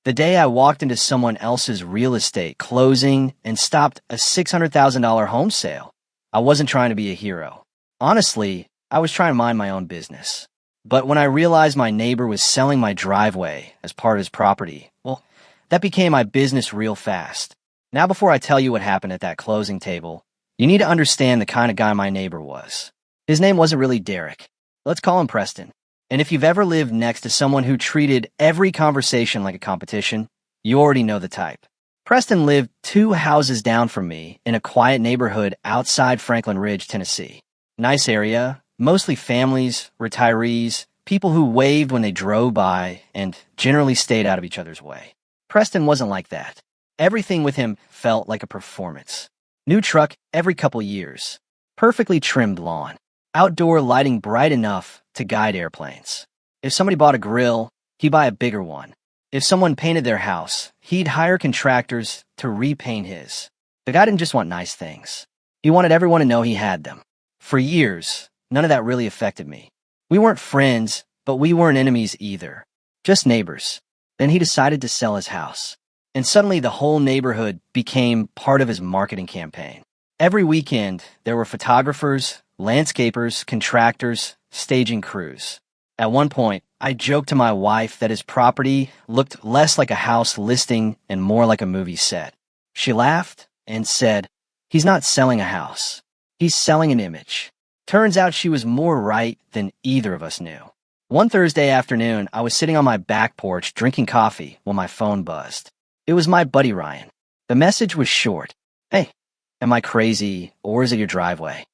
The day I walked into someone else's real estate closing and stopped a $600,000 home sale. I wasn't trying to be a hero. Honestly, I was trying to mind my own business. But when I realized my neighbor was selling my driveway as part of his property, well, that became my business real fast. Now, before I tell you what happened at that closing table, you need to understand the kind of guy my neighbor was. His name wasn't really Derek. Let's call him Preston. And if you've ever lived next to someone who treated every conversation like a competition, you already know the type. Preston lived 2 houses down from me in a quiet neighborhood outside Franklin Ridge, Tennessee. Nice area, mostly families, retirees, people who waved when they drove by and generally stayed out of each other's way. Preston wasn't like that. Everything with him felt like a performance. New truck every couple years. Perfectly trimmed lawn. Outdoor lighting bright enough to guide airplanes. If somebody bought a grill, he'd buy a bigger one. If someone painted their house, he'd hire contractors to repaint his. The guy didn't just want nice things. He wanted everyone to know he had them. For years, none of that really affected me. We weren't friends, but we weren't enemies either. Just neighbors. Then he decided to sell his house. And suddenly the whole neighborhood became part of his marketing campaign. Every weekend, there were photographers, landscapers, contractors, staging crews. At one point, I joked to my wife that his property looked less like a house listing and more like a movie set. She laughed and said, "He's not selling a house. He's selling an image." Turns out she was more right than either of us knew. One Thursday afternoon, I was sitting on my back porch drinking coffee when my phone buzzed. It was my buddy Ryan. The message was short. "Hey, am I crazy, or is it your driveway?"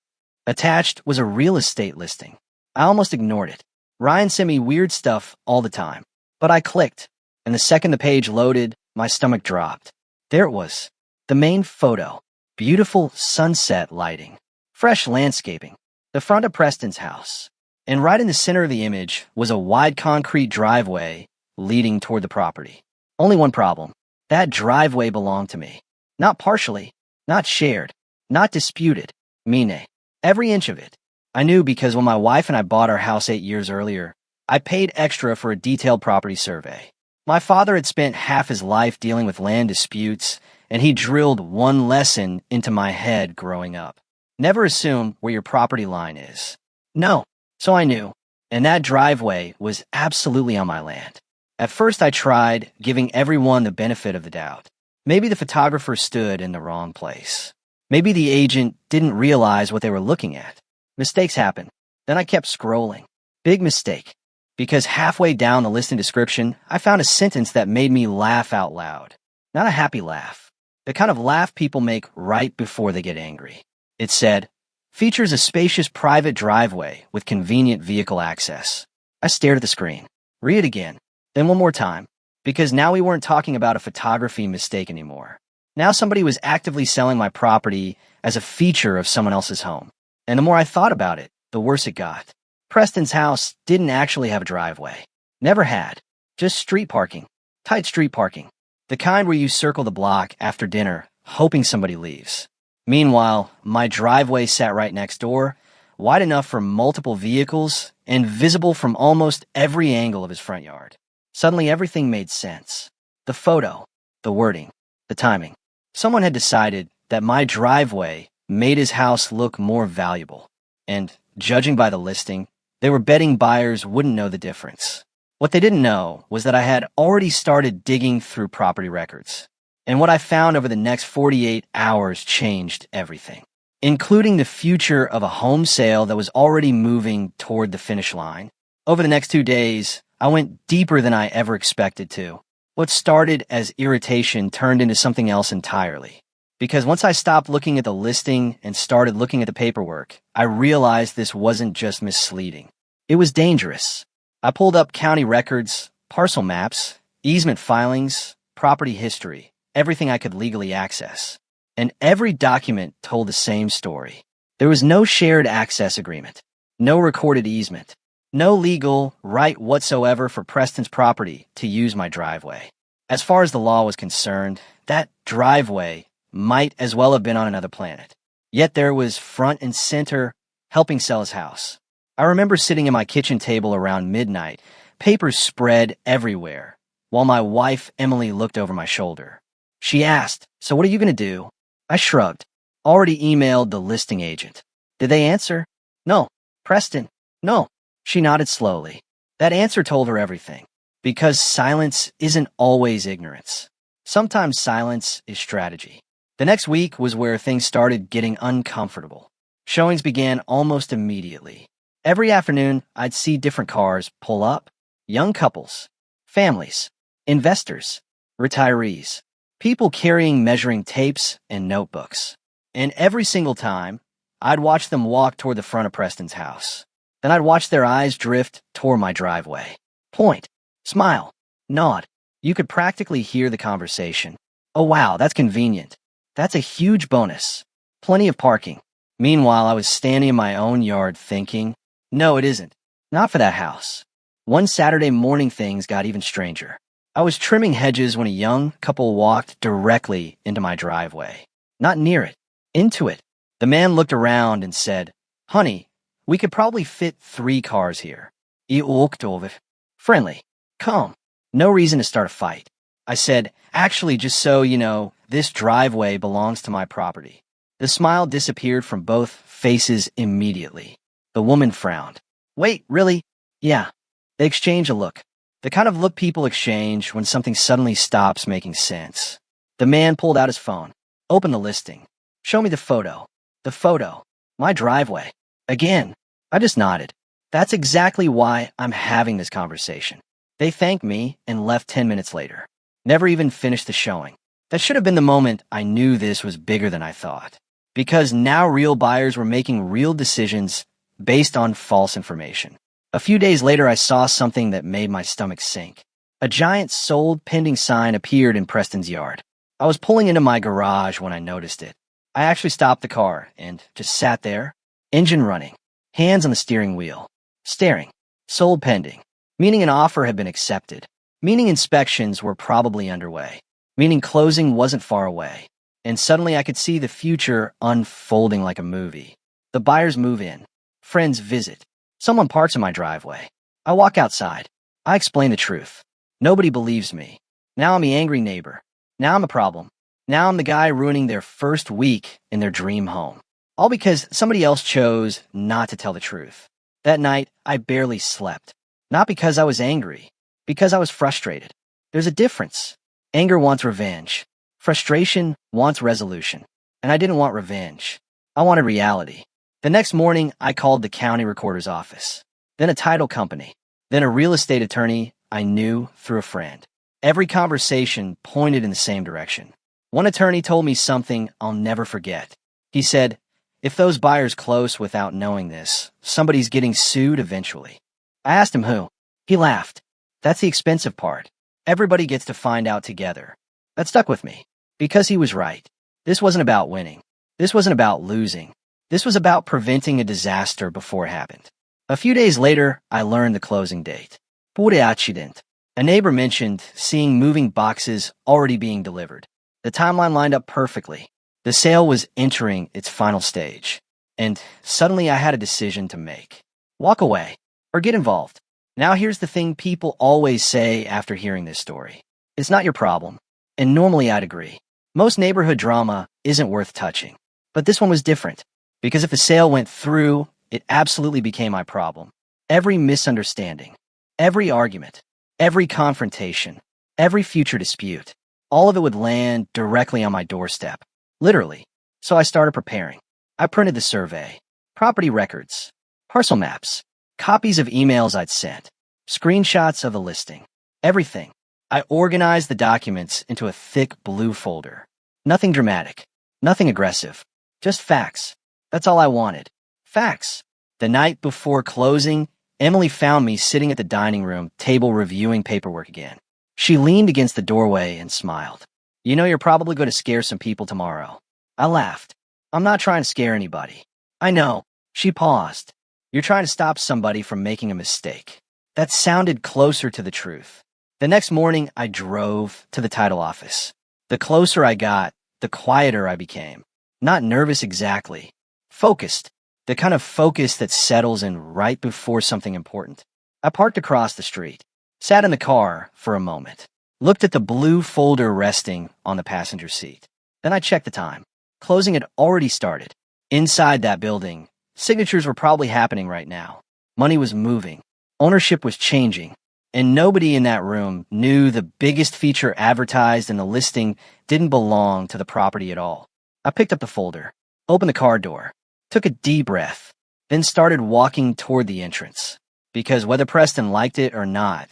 Attached was a real estate listing. I almost ignored it. Ryan sent me weird stuff all the time. But I clicked, and the second the page loaded, my stomach dropped. There it was. The main photo. Beautiful sunset lighting. Fresh landscaping. The front of Preston's house. And right in the center of the image was a wide concrete driveway leading toward the property. Only one problem. That driveway belonged to me. Not partially. Not shared. Not disputed. Mine. Every inch of it. I knew because when my wife and I bought our house 8 years earlier, I paid extra for a detailed property survey. My father had spent half his life dealing with land disputes, and he drilled one lesson into my head growing up. Never assume where your property line is. No. So I knew. And that driveway was absolutely on my land. At first I tried giving everyone the benefit of the doubt. Maybe the photographer stood in the wrong place. Maybe the agent didn't realize what they were looking at. Mistakes happen. Then I kept scrolling. Big mistake. Because halfway down the listing description, I found a sentence that made me laugh out loud. Not a happy laugh. The kind of laugh people make right before they get angry. It said, "Features a spacious private driveway with convenient vehicle access." I stared at the screen. Read it again. Then one more time. Because now we weren't talking about a photography mistake anymore. Now somebody was actively selling my property as a feature of someone else's home. And the more I thought about it, the worse it got. Preston's house didn't actually have a driveway. Never had. Just street parking. Tight street parking. The kind where you circle the block after dinner, hoping somebody leaves. Meanwhile, my driveway sat right next door, wide enough for multiple vehicles and visible from almost every angle of his front yard. Suddenly everything made sense. The photo, the wording, the timing. Someone had decided that my driveway made his house look more valuable. And, judging by the listing, they were betting buyers wouldn't know the difference. What they didn't know was that I had already started digging through property records. And what I found over the next 48 hours changed everything, including the future of a home sale that was already moving toward the finish line. Over the next 2 days, I went deeper than I ever expected to. What started as irritation turned into something else entirely. Because once I stopped looking at the listing and started looking at the paperwork, I realized this wasn't just misleading. It was dangerous. I pulled up county records, parcel maps, easement filings, property history, everything I could legally access. And every document told the same story. There was no shared access agreement, no recorded easement, no legal right whatsoever for Preston's property to use my driveway. As far as the law was concerned, that driveway might as well have been on another planet. Yet there was front and center helping sell his house. I remember sitting at my kitchen table around midnight, papers spread everywhere, while my wife, Emily, looked over my shoulder. She asked, "So what are you going to do?" I shrugged. Already emailed the listing agent. Did they answer? No. Preston? No. She nodded slowly. That answer told her everything. Because silence isn't always ignorance. Sometimes silence is strategy. The next week was where things started getting uncomfortable. Showings began almost immediately. Every afternoon, I'd see different cars pull up. Young couples, families, investors, retirees, people carrying measuring tapes and notebooks. And every single time, I'd watch them walk toward the front of Preston's house. Then I'd watch their eyes drift toward my driveway. Point, smile, nod. You could practically hear the conversation. "Oh wow, that's convenient. That's a huge bonus. Plenty of parking." Meanwhile, I was standing in my own yard thinking, no, it isn't. Not for that house. One Saturday morning, things got even stranger. I was trimming hedges when a young couple walked directly into my driveway. Not near it, into it. The man looked around and said, "Honey, we could probably fit 3 cars here." I walked over. Friendly, calm, no reason to start a fight. I said, "Actually, just so you know, this driveway belongs to my property." The smile disappeared from both faces immediately. The woman frowned. "Wait, really?" "Yeah." They exchanged a look. The kind of look people exchange when something suddenly stops making sense. The man pulled out his phone, opened the listing. "Show me the photo." The photo. My driveway. Again. I just nodded. That's exactly why I'm having this conversation. They thanked me and left 10 minutes later. Never even finished the showing. That should have been the moment I knew this was bigger than I thought. Because now real buyers were making real decisions based on false information. A few days later, I saw something that made my stomach sink. A giant sold pending sign appeared in Preston's yard. I was pulling into my garage when I noticed it. I actually stopped the car and just sat there, engine running, hands on the steering wheel, staring. Sold pending, meaning an offer had been accepted, meaning inspections were probably underway, meaning closing wasn't far away. And suddenly I could see the future unfolding like a movie. The buyers move in. Friends visit. Someone parks in my driveway. I walk outside. I explain the truth. Nobody believes me. Now I'm the angry neighbor. Now I'm a problem. Now I'm the guy ruining their first week in their dream home. All because somebody else chose not to tell the truth. That night, I barely slept. Not because I was angry, because I was frustrated. There's a difference. Anger wants revenge. Frustration wants resolution. And I didn't want revenge. I wanted reality. The next morning, I called the county recorder's office, then a title company, then a real estate attorney I knew through a friend. Every conversation pointed in the same direction. One attorney told me something I'll never forget. He said, "If those buyers close without knowing this, somebody's getting sued eventually." I asked him who. He laughed. "That's the expensive part. Everybody gets to find out together." That stuck with me, because he was right. This wasn't about winning. This wasn't about losing. This was about preventing a disaster before it happened. A few days later, I learned the closing date. Pure accident. A neighbor mentioned seeing moving boxes already being delivered. The timeline lined up perfectly. The sale was entering its final stage. And suddenly I had a decision to make. Walk away, or get involved. Now here's the thing people always say after hearing this story. It's not your problem. And normally I'd agree. Most neighborhood drama isn't worth touching. But this one was different. Because if the sale went through, it absolutely became my problem. Every misunderstanding, every argument, every confrontation, every future dispute, all of it would land directly on my doorstep. Literally. So I started preparing. I printed the survey, property records, parcel maps, copies of emails I'd sent, screenshots of the listing, everything. I organized the documents into a thick blue folder. Nothing dramatic, nothing aggressive, just facts. That's all I wanted. Facts. The night before closing, Emily found me sitting at the dining room table reviewing paperwork again. She leaned against the doorway and smiled. "You know you're probably going to scare some people tomorrow." I laughed. "I'm not trying to scare anybody." "I know." She paused. "You're trying to stop somebody from making a mistake." That sounded closer to the truth. The next morning, I drove to the title office. The closer I got, the quieter I became. Not nervous exactly. Focused. The kind of focus that settles in right before something important. I parked across the street. Sat in the car for a moment. looked at the blue folder resting on the passenger seat. Then I checked the time. Closing had already started. Inside that building, signatures were probably happening right now. Money was moving. Ownership was changing. And nobody in that room knew the biggest feature advertised in the listing didn't belong to the property at all. I picked up the folder, opened the car door, took a deep breath, then started walking toward the entrance. Because whether Preston liked it or not,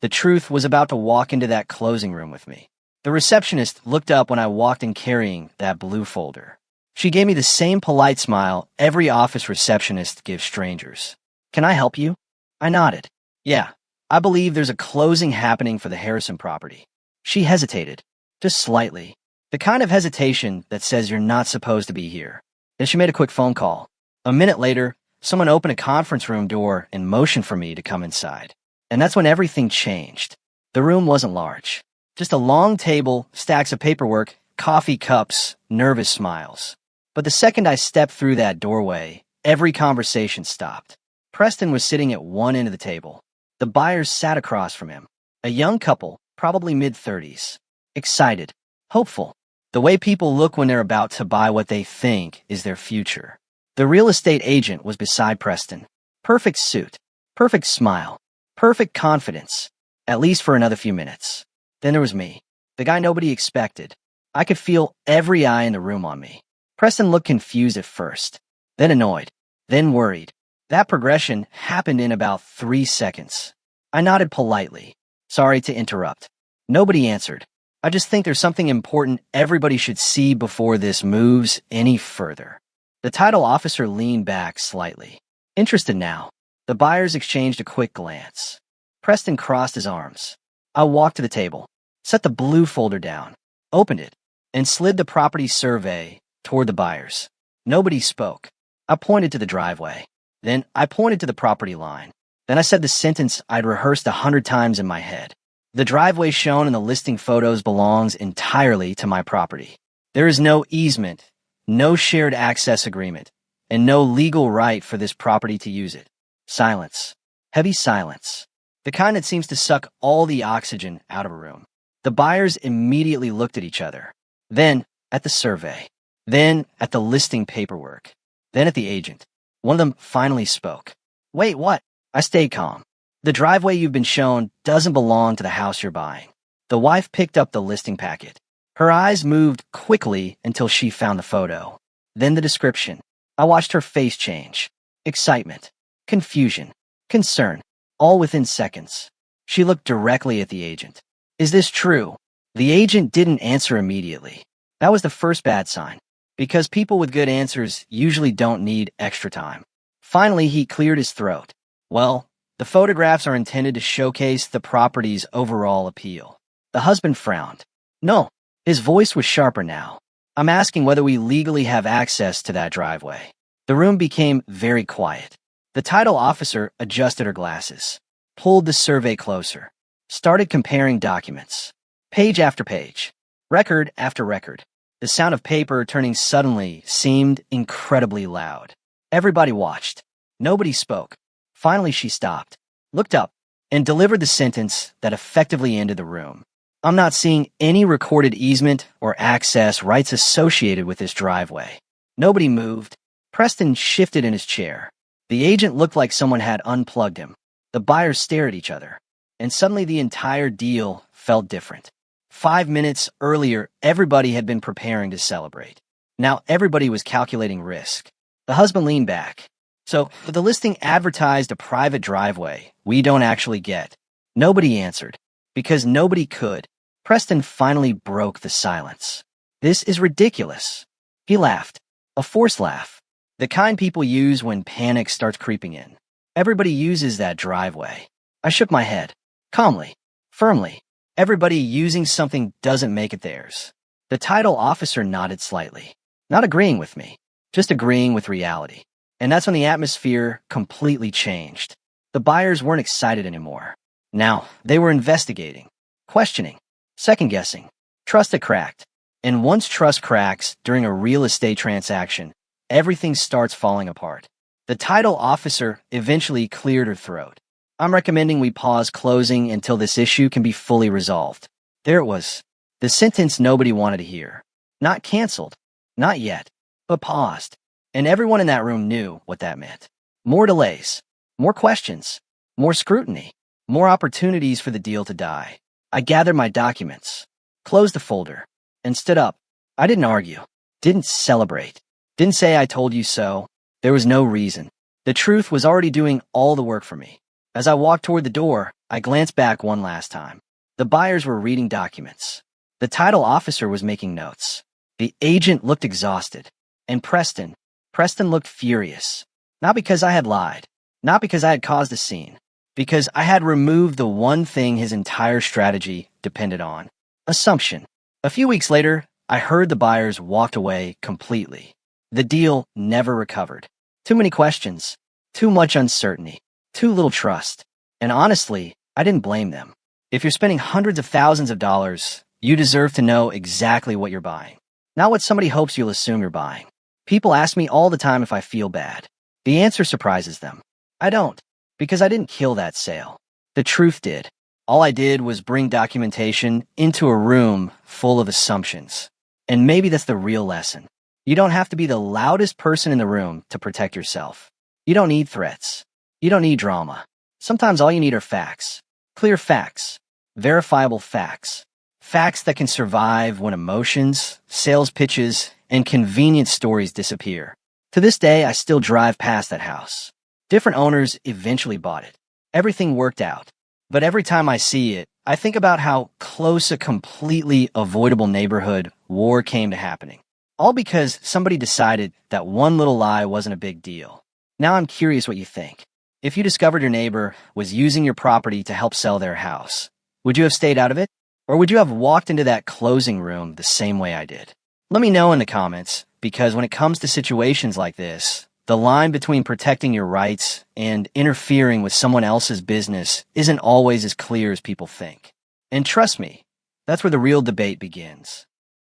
the truth was about to walk into that closing room with me. The receptionist looked up when I walked in carrying that blue folder. She gave me the same polite smile every office receptionist gives strangers. "Can I help you?" I nodded. "Yeah, I believe there's a closing happening for the Harrison property." She hesitated, just slightly, the kind of hesitation that says you're not supposed to be here. Then she made a quick phone call. A minute later, someone opened a conference room door and motioned for me to come inside. And that's when everything changed. The room wasn't large. Just a long table, stacks of paperwork, coffee cups, nervous smiles. But the second I stepped through that doorway, every conversation stopped. Preston was sitting at one end of the table. The buyers sat across from him. A young couple, probably mid-30s. Excited, hopeful. The way people look when they're about to buy what they think is their future. The real estate agent was beside Preston. Perfect suit, perfect smile, perfect confidence, at least for another few minutes. Then there was me, the guy nobody expected. I could feel every eye in the room on me. Preston looked confused at first, then annoyed, then worried. That progression happened in about 3 seconds. I nodded politely. "Sorry to interrupt." Nobody answered. "I just think there's something important everybody should see before this moves any further." The title officer leaned back slightly. Interested now. The buyers exchanged a quick glance. Preston crossed his arms. I walked to the table, set the blue folder down, opened it, and slid the property survey toward the buyers. Nobody spoke. I pointed to the driveway. Then I pointed to the property line. Then I said the sentence I'd rehearsed 100 times in my head. The driveway shown in the listing photos belongs entirely to my property. There is no easement, no shared access agreement, and no legal right for this property to use it. Silence. Heavy silence. The kind that seems to suck all the oxygen out of a room. The buyers immediately looked at each other. Then at the survey. Then at the listing paperwork. Then at the agent. One of them finally spoke. "Wait, what?" I stayed calm. "The driveway you've been shown doesn't belong to the house you're buying." The wife picked up the listing packet. Her eyes moved quickly until she found the photo. Then the description. I watched her face change. Excitement, confusion, concern, all within seconds. She looked directly at the agent. "Is this true?" The agent didn't answer immediately. That was the first bad sign, because people with good answers usually don't need extra time. Finally, he cleared his throat. "Well, the photographs are intended to showcase the property's overall appeal." The husband frowned. "No." His voice was sharper now. "I'm asking whether we legally have access to that driveway." The room became very quiet. The title officer adjusted her glasses, pulled the survey closer, started comparing documents. Page after page, record after record. The sound of paper turning suddenly seemed incredibly loud. Everybody watched. Nobody spoke. Finally, she stopped, looked up, and delivered the sentence that effectively ended the room. "I'm not seeing any recorded easement or access rights associated with this driveway." Nobody moved. Preston shifted in his chair. The agent looked like someone had unplugged him. The buyers stared at each other. And suddenly the entire deal felt different. 5 minutes earlier, everybody had been preparing to celebrate. Now everybody was calculating risk. The husband leaned back. "So, the listing advertised a private driveway we don't actually get." Nobody answered, because nobody could. Preston finally broke the silence. "This is ridiculous." He laughed. A forced laugh. The kind people use when panic starts creeping in. Everybody uses that driveway. I shook my head. Calmly. Firmly. Everybody using something doesn't make it theirs. The title officer nodded slightly. Not agreeing with me. Just agreeing with reality. And that's when the atmosphere completely changed. The buyers weren't excited anymore. Now, they were investigating. Questioning. Second-guessing. Trust had cracked. And once trust cracks during a real estate transaction, everything starts falling apart. The title officer eventually cleared her throat. "I'm recommending we pause closing until this issue can be fully resolved." There it was. The sentence nobody wanted to hear. Not canceled. Not yet. But paused. And everyone in that room knew what that meant. More delays. More questions. More scrutiny. More opportunities for the deal to die. I gathered my documents, closed the folder, and stood up. I didn't argue. Didn't celebrate. Didn't say I told you so. There was no reason. The truth was already doing all the work for me. As I walked toward the door, I glanced back one last time. The buyers were reading documents. The title officer was making notes. The agent looked exhausted. And Preston looked furious. Not because I had lied. Not because I had caused a scene. Because I had removed the one thing his entire strategy depended on. Assumption. A few weeks later, I heard the buyers walked away completely. The deal never recovered. Too many questions. Too much uncertainty. Too little trust. And honestly, I didn't blame them. If you're spending hundreds of thousands of dollars, you deserve to know exactly what you're buying. Not what somebody hopes you'll assume you're buying. People ask me all the time if I feel bad. The answer surprises them. I don't, because I didn't kill that sale. The truth did. All I did was bring documentation into a room full of assumptions. And maybe that's the real lesson. You don't have to be the loudest person in the room to protect yourself. You don't need threats. You don't need drama. Sometimes all you need are facts. Clear facts. Verifiable facts. Facts that can survive when emotions, sales pitches, and convenient stories disappear. To this day, I still drive past that house. Different owners eventually bought it. Everything worked out. But every time I see it, I think about how close a completely avoidable neighborhood war came to happening. All because somebody decided that one little lie wasn't a big deal. Now I'm curious what you think. If you discovered your neighbor was using your property to help sell their house, would you have stayed out of it? Or would you have walked into that closing room the same way I did? Let me know in the comments, because when it comes to situations like this, the line between protecting your rights and interfering with someone else's business isn't always as clear as people think. And trust me, that's where the real debate begins.